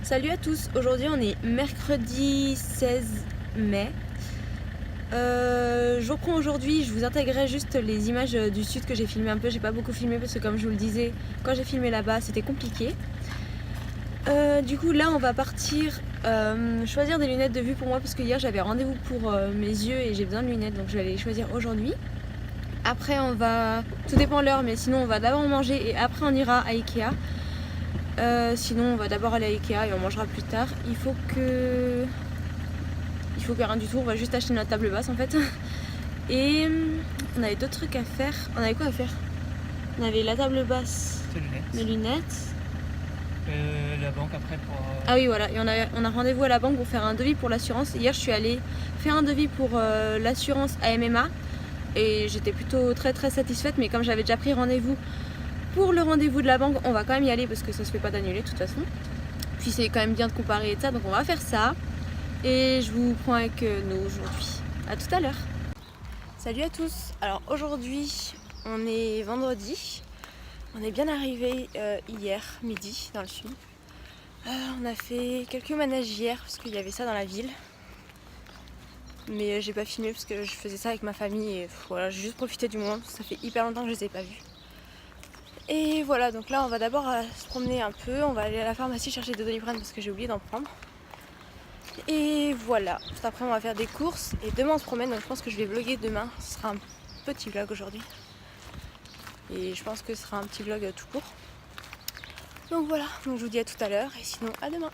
Salut à tous, aujourd'hui on est mercredi 16 mai. Je reprends aujourd'hui, je vous intégrerai juste les images du sud que j'ai filmé un peu. J'ai pas beaucoup filmé parce que comme je vous le disais, quand j'ai filmé là-bas c'était compliqué. Du coup là on va partir choisir des lunettes de vue pour moi parce que hier j'avais rendez-vous pour mes yeux et j'ai besoin de lunettes, donc je vais aller les choisir aujourd'hui. Après on va, tout dépend de l'heure, mais sinon on va d'abord manger et après on ira à Ikea. Sinon on va d'abord aller à Ikea et on mangera plus tard. Il faut que rien du tout, on va juste acheter notre table basse en fait. Et on avait d'autres trucs à faire. On avait quoi à faire? On avait la table basse, mes lunettes. La banque après pour... Ah oui voilà, et on a rendez-vous à la banque pour faire un devis pour l'assurance. Hier je suis allée faire un devis pour l'assurance AMMA et j'étais plutôt très satisfaite, mais comme j'avais déjà pris rendez-vous pour le rendez-vous de la banque, on va quand même y aller parce que ça se fait pas d'annuler de toute façon. Puis c'est quand même bien de comparer et ça, donc on va faire ça. Et je vous prends avec nous aujourd'hui. A tout à l'heure. Salut à tous. Alors aujourd'hui, on est vendredi. On est bien arrivé hier midi dans le sud. On a fait quelques manèges hier parce qu'il y avait ça dans la ville. Mais j'ai pas filmé parce que je faisais ça avec ma famille et voilà, j'ai juste profité du moment parce que ça fait hyper longtemps que je les ai pas vus. Et voilà, donc là on va d'abord se promener un peu, on va aller à la pharmacie chercher des Doliprane parce que j'ai oublié d'en prendre. Et voilà, juste après on va faire des courses et demain on se promène, donc je pense que je vais vlogger demain, ce sera un petit vlog aujourd'hui. Et je pense que ce sera un petit vlog tout court. Donc voilà, donc je vous dis à tout à l'heure et sinon à demain.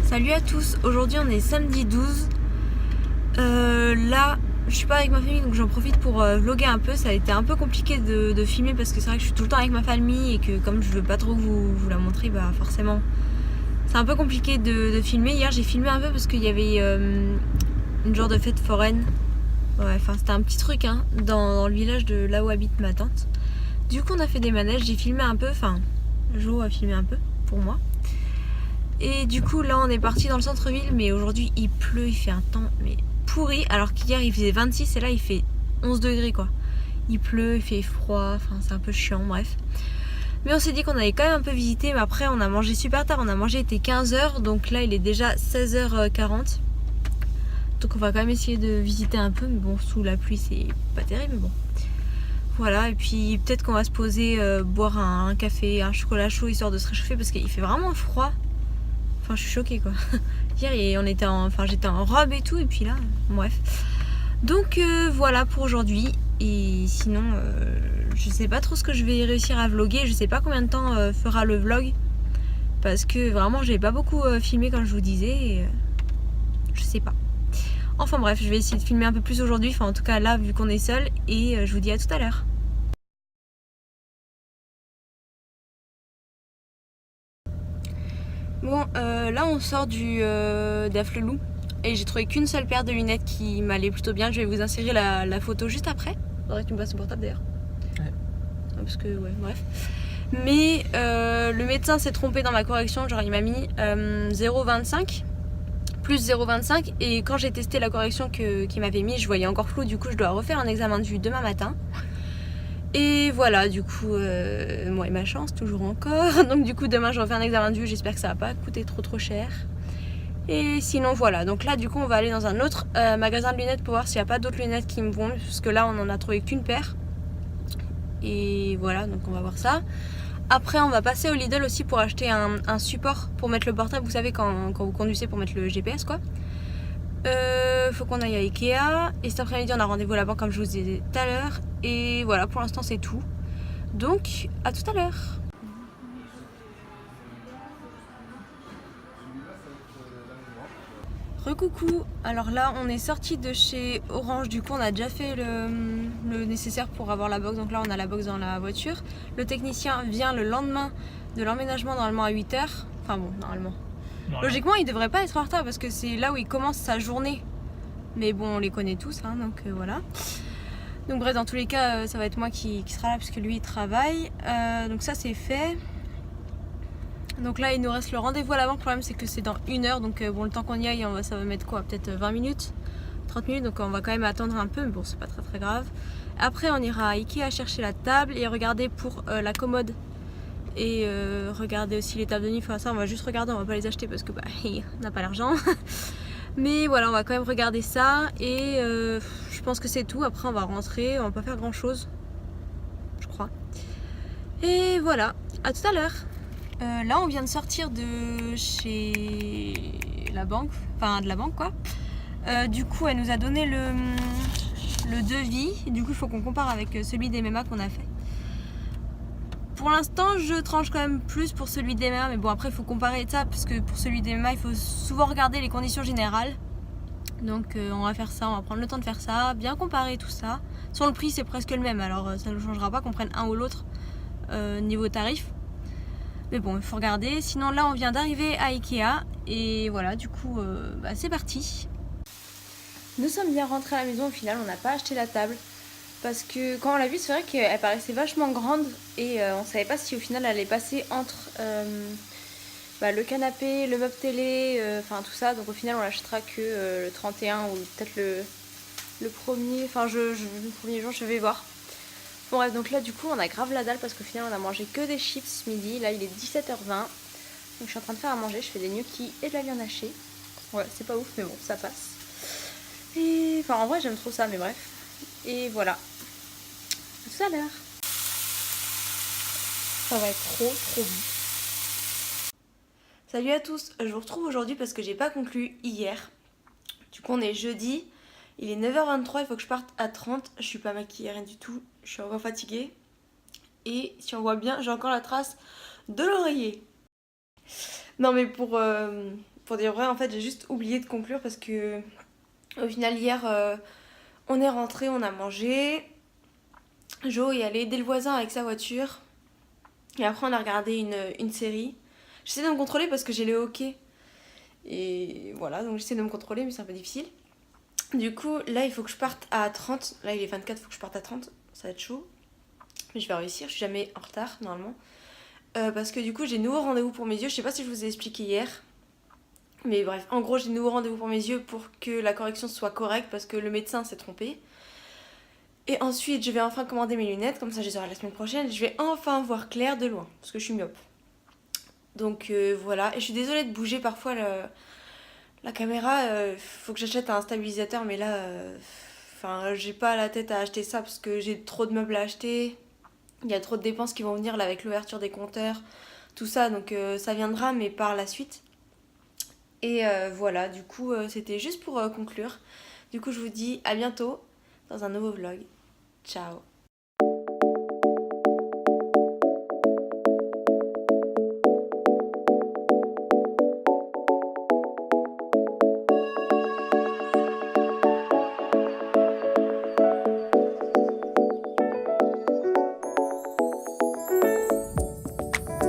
Salut à tous, aujourd'hui on est samedi 12. Là je suis pas avec ma famille donc j'en profite pour vlogger un peu. Ça a été un peu compliqué de filmer parce que c'est vrai que je suis tout le temps avec ma famille et que comme je veux pas trop vous la montrer, bah forcément c'est un peu compliqué de filmer. Hier j'ai filmé un peu parce qu'il y avait une genre de fête foraine. Ouais, enfin c'était un petit truc hein, dans le village de là où habite ma tante. Du coup on a fait des manèges, j'ai filmé un peu, enfin Jo a filmé un peu pour moi. Et du coup là on est parti dans le centre-ville, mais aujourd'hui il pleut, il fait un temps mais pourri, alors qu'hier il faisait 26 et là il fait 11 degrés quoi. Il pleut, il fait froid, enfin c'est un peu chiant, bref. Mais on s'est dit qu'on allait quand même un peu visiter, mais après on a mangé super tard, on a mangé, il était 15h, donc là il est déjà 16h40. Donc on va quand même essayer de visiter un peu, mais bon, sous la pluie c'est pas terrible, mais bon. Voilà, et puis peut-être qu'on va se poser, boire un café, un chocolat chaud, histoire de se réchauffer, parce qu'il fait vraiment froid. Enfin, je suis choquée quoi. Hier, j'étais en robe et tout, et puis là, bref. Donc voilà pour aujourd'hui. Et sinon, je sais pas trop ce que je vais réussir à vlogger. Je sais pas combien de temps fera le vlog. Parce que vraiment, j'ai pas beaucoup filmé comme je vous disais. Et, je sais pas. Enfin bref, je vais essayer de filmer un peu plus aujourd'hui. Enfin, en tout cas, là, vu qu'on est seul. Et je vous dis à tout à l'heure. Bon, là, on sort d'Afflelou. Et j'ai trouvé qu'une seule paire de lunettes qui m'allait plutôt bien. Je vais vous insérer la photo juste après. Faudrait que tu me passes ton portable d'ailleurs. Ouais. Parce que, ouais, bref. Mais le médecin s'est trompé dans ma correction. Genre, il m'a mis 0,25 plus 0,25. Et quand j'ai testé la correction qu'il m'avait mis, je voyais encore flou. Du coup, je dois refaire un examen de vue demain matin. Et voilà, du coup, moi et ma chance, toujours encore. Donc, du coup, demain, je refais un examen de vue. J'espère que ça va pas coûter trop cher. Et sinon voilà, donc là du coup on va aller dans un autre magasin de lunettes pour voir s'il n'y a pas d'autres lunettes qui me vont, parce que là on en a trouvé qu'une paire. Et voilà, donc on va voir ça. Après on va passer au Lidl aussi pour acheter un support pour mettre le portable, vous savez quand vous conduisez, pour mettre le GPS quoi. Faut qu'on aille à Ikea. Et cet après-midi on a rendez-vous à la banque comme je vous disais tout à l'heure. Et voilà, pour l'instant c'est tout. Donc à tout à l'heure. Recoucou, alors là on est sorti de chez Orange, du coup on a déjà fait le nécessaire pour avoir la box, donc là on a la box dans la voiture. Le technicien vient le lendemain de l'emménagement, normalement à 8h, enfin bon, normalement. Logiquement il devrait pas être en retard parce que c'est là où il commence sa journée. Mais bon, on les connaît tous, hein, donc voilà. Donc bref, dans tous les cas, ça va être moi qui sera là parce que lui il travaille. Donc ça c'est fait. Donc là il nous reste le rendez-vous à la banque. Le problème c'est que c'est dans 1h, donc bon, le temps qu'on y aille ça va mettre quoi, peut-être 20 minutes, 30 minutes, donc on va quand même attendre un peu, mais bon c'est pas très grave. Après on ira à Ikea chercher la table et regarder pour la commode. Et regarder aussi les tables de nuit, enfin ça on va juste regarder, on va pas les acheter parce que bah on n'a pas l'argent. Mais voilà, on va quand même regarder ça et je pense que c'est tout. Après on va rentrer, on va pas faire grand chose, je crois. Et voilà, à tout à l'heure. Là on vient de sortir de chez la banque, enfin de la banque quoi. Du coup elle nous a donné le devis, du coup il faut qu'on compare avec celui des MMA qu'on a fait. Pour l'instant je tranche quand même plus pour celui des MMA, mais bon après il faut comparer ça parce que pour celui des MMA il faut souvent regarder les conditions générales. Donc on va faire ça, on va prendre le temps de faire ça, bien comparer tout ça. Sur le prix c'est presque le même, alors ça ne changera pas qu'on prenne un ou l'autre niveau tarif. Mais bon, il faut regarder. Sinon, là, on vient d'arriver à Ikea. Et voilà, du coup, c'est parti. Nous sommes bien rentrés à la maison. Au final, on n'a pas acheté la table. Parce que quand on l'a vue, c'est vrai qu'elle paraissait vachement grande. Et on savait pas si au final, elle allait passer entre le canapé, le meuble télé, enfin tout ça. Donc au final, on l'achètera que le 31 ou peut-être le premier. Enfin, le premier jour, je vais voir. Bon bref, donc là du coup on a grave la dalle parce qu'au final on a mangé que des chips ce midi. Là il est 17h20. Donc je suis en train de faire à manger, je fais des gnocchis et de la viande hachée. Ouais, c'est pas ouf mais bon, ça passe. Et enfin en vrai j'aime trop ça, mais bref. Et voilà. À tout à l'heure. Ça va être trop bon. Salut à tous, je vous retrouve aujourd'hui parce que j'ai pas conclu hier. Du coup on est jeudi. Il est 9h23, il faut que je parte à 30. Je suis pas maquillée, rien du tout. Je suis encore fatiguée. Et si on voit bien, j'ai encore la trace de l'oreiller. Non mais pour dire vrai, en fait j'ai juste oublié de conclure parce que au final hier on est rentré, on a mangé. Jo est allé aider le voisin avec sa voiture. Et après on a regardé une série. J'essaie de me contrôler parce que j'ai le hockey. Et voilà, donc j'essaie de me contrôler mais c'est un peu difficile. Du coup là il faut que je parte à 30. Là il est 24, il faut que je parte à 30. Ça va être chaud. Mais je vais réussir, je suis jamais en retard normalement. Parce que du coup j'ai nouveau rendez-vous pour mes yeux. Je sais pas si je vous ai expliqué hier. Mais bref, en gros j'ai nouveau rendez-vous pour mes yeux pour que la correction soit correcte parce que le médecin s'est trompé. Et ensuite, je vais enfin commander mes lunettes, comme ça je les aurai la semaine prochaine. Je vais enfin voir clair de loin, parce que je suis myope. Donc voilà, et je suis désolée de bouger parfois la caméra. Faut que j'achète un stabilisateur, mais là, enfin, j'ai pas la tête à acheter ça parce que j'ai trop de meubles à acheter. Il y a trop de dépenses qui vont venir là avec l'ouverture des compteurs, tout ça, donc ça viendra, mais par la suite. Et voilà, du coup, c'était juste pour conclure. Du coup, je vous dis à bientôt dans un nouveau vlog. Ciao.